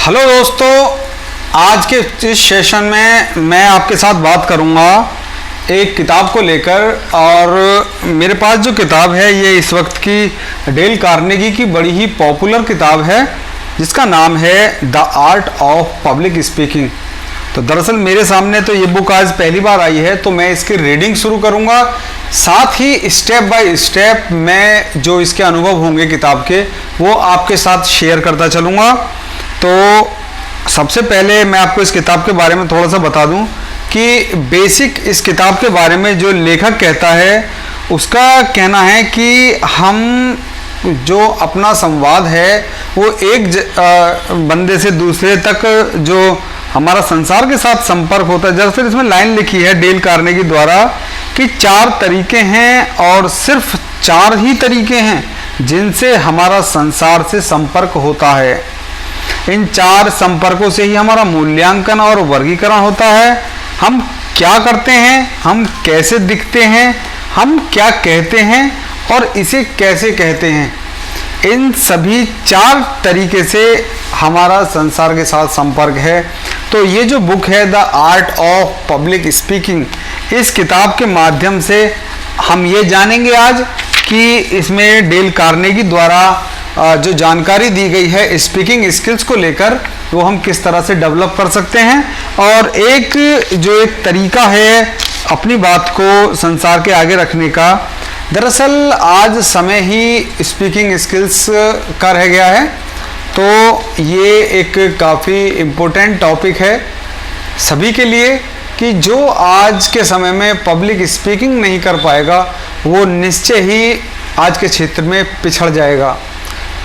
Hello दोस्तों, आज के इस सेशन में मैं आपके साथ बात करूंगा एक किताब को लेकर। और मेरे पास जो किताब है ये इस वक्त की डेल कार्नेगी की बड़ी ही पॉपुलर किताब है जिसका नाम है the art of public speaking. तो दरअसल मेरे सामने तो ये बुक आज पहली बार आई है, तो मैं इसकी रीडिंग शुरू करूंगा। साथ ही स्टेप बाय स्टेप मैं जो इसके अनुभव होंगे किताब के वो आपके साथ शेयर करता चलूँगा। तो सबसे पहले मैं आपको इस किताब के बारे में थोड़ा सा बता दूं कि बेसिक इस किताब के बारे में जो लेखक कहता है उसका कहना है कि हम जो अपना संवाद है वो एक बंदे से दूसरे तक जो हमारा संसार के साथ संपर्क होता है। दरअसल इसमें लाइन लिखी है डेल कार्नेगी द्वारा कि 4 तरीके हैं और सिर्फ 4 ही तरीके हैं जिनसे हमारा संसार से संपर्क होता है। इन 4 संपर्कों से ही हमारा मूल्यांकन और वर्गीकरण होता है। हम क्या करते हैं, हम कैसे दिखते हैं, हम क्या कहते हैं और इसे कैसे कहते हैं, इन सभी 4 तरीके से हमारा संसार के साथ संपर्क है। तो ये जो बुक है the art of public speaking, इस किताब के माध्यम से हम ये जानेंगे आज कि इसमें डेल कार्नेगी द्वारा जो जानकारी दी गई है स्पीकिंग स्किल्स को लेकर वो हम किस तरह से डेवलप कर सकते हैं, और एक तरीका है अपनी बात को संसार के आगे रखने का। दरअसल आज समय ही स्पीकिंग स्किल्स का रह गया है, तो ये एक काफ़ी इम्पोर्टेंट टॉपिक है सभी के लिए कि जो आज के समय में पब्लिक स्पीकिंग नहीं कर पाएगा वो निश्चय ही आज के क्षेत्र में पिछड़ जाएगा।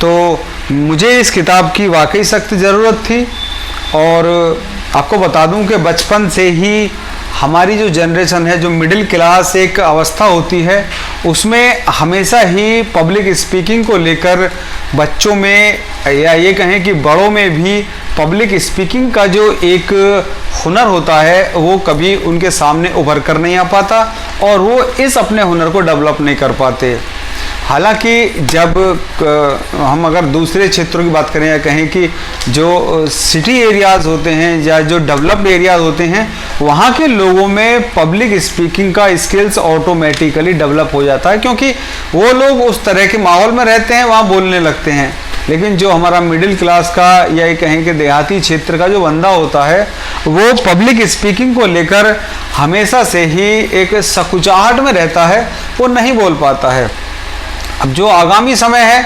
तो मुझे इस किताब की वाकई सख्त ज़रूरत थी, और आपको बता दूं कि बचपन से ही हमारी जो जनरेशन है, जो मिडिल क्लास एक अवस्था होती है, उसमें हमेशा ही पब्लिक स्पीकिंग को लेकर बच्चों में या ये कहें कि बड़ों में भी पब्लिक स्पीकिंग का जो एक हुनर होता है वो कभी उनके सामने उभर कर नहीं आ पाता और वो इस अपने हुनर को डेवलप नहीं कर पाते। हालांकि जब हम अगर दूसरे क्षेत्रों की बात करें या कहें कि जो सिटी एरियाज़ होते हैं या जो डेवलप्ड एरियाज़ होते हैं, वहाँ के लोगों में पब्लिक स्पीकिंग का स्किल्स ऑटोमेटिकली डेवलप हो जाता है, क्योंकि वो लोग उस तरह के माहौल में रहते हैं, वहाँ बोलने लगते हैं। लेकिन जो हमारा मिडिल क्लास का या कहें कि देहाती क्षेत्र का जो बंदा होता है वो पब्लिक स्पीकिंग को लेकर हमेशा से ही एक सकुचाहट में रहता है, वो नहीं बोल पाता है। अब जो आगामी समय है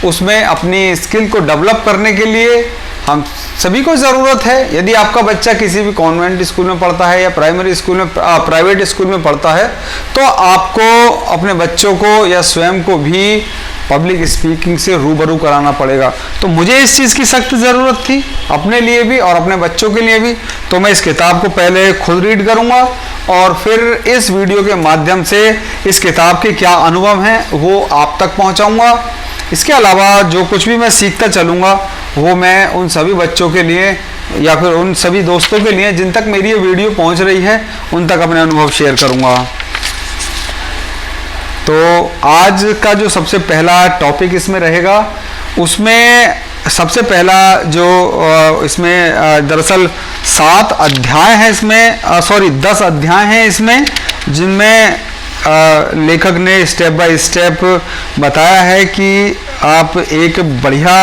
उसमें अपनी स्किल को डेवलप करने के लिए हम सभी को ज़रूरत है। यदि आपका बच्चा किसी भी कॉन्वेंट स्कूल में पढ़ता है या प्राइमरी स्कूल में प्राइवेट स्कूल में पढ़ता है, तो आपको अपने बच्चों को या स्वयं को भी पब्लिक स्पीकिंग से रूबरू कराना पड़ेगा। तो मुझे इस चीज़ की सख्त ज़रूरत थी अपने लिए भी और अपने बच्चों के लिए भी। तो मैं इस किताब को पहले खुद रीड करूँगा और फिर इस वीडियो के माध्यम से इस किताब के क्या अनुभव हैं वो आप तक पहुँचाऊँगा। इसके अलावा जो कुछ भी मैं सीखता चलूँगा वो मैं उन सभी बच्चों के लिए या फिर उन सभी दोस्तों के लिए जिन तक मेरी ये वीडियो पहुँच रही है उन तक अपने अनुभव शेयर करूँगा। तो आज का जो सबसे पहला टॉपिक इसमें रहेगा, उसमें सबसे पहला जो इसमें दरअसल 7 अध्याय हैं, इसमें 10 अध्याय हैं इसमें, जिनमें लेखक ने स्टेप बाय स्टेप बताया है कि आप एक बढ़िया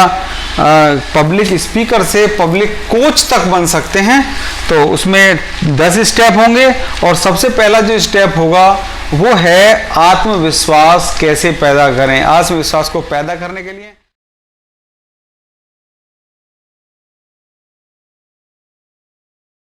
पब्लिक स्पीकर से पब्लिक कोच तक बन सकते हैं। तो उसमें 10 स्टेप होंगे और सबसे पहला जो स्टेप होगा वो है आत्मविश्वास कैसे पैदा करें। आत्मविश्वास को पैदा करने के लिए